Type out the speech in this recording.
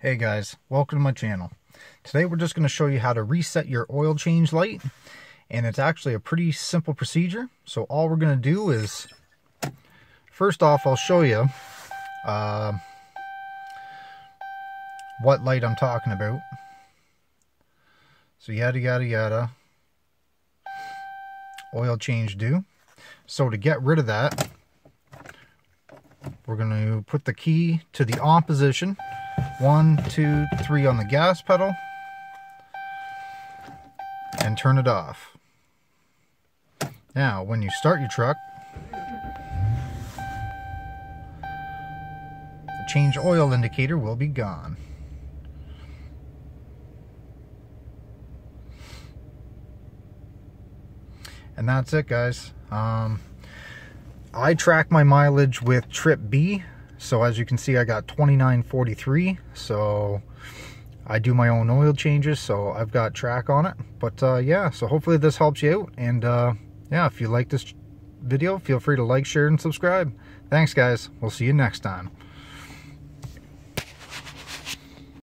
Hey guys, welcome to my channel. Today we're just going to show you how to reset your oil change light, and it's actually a pretty simple procedure. So all we're going to do is, first off, I'll show you what light I'm talking about. So yada yada yada, oil change due. So to get rid of that, we're going to put the key to the on position. 1, 2, 3 on the gas pedal and turn it off. Now when you start your truck, the change oil indicator will be gone. And that's it, guys. I track my mileage with Trip B. So as you can see, I got 2943. So I do my own oil changes, so I've got track on it. But yeah, so hopefully this helps you out. And yeah, if you like this video, feel free to like, share, and subscribe. Thanks, guys. We'll see you next time.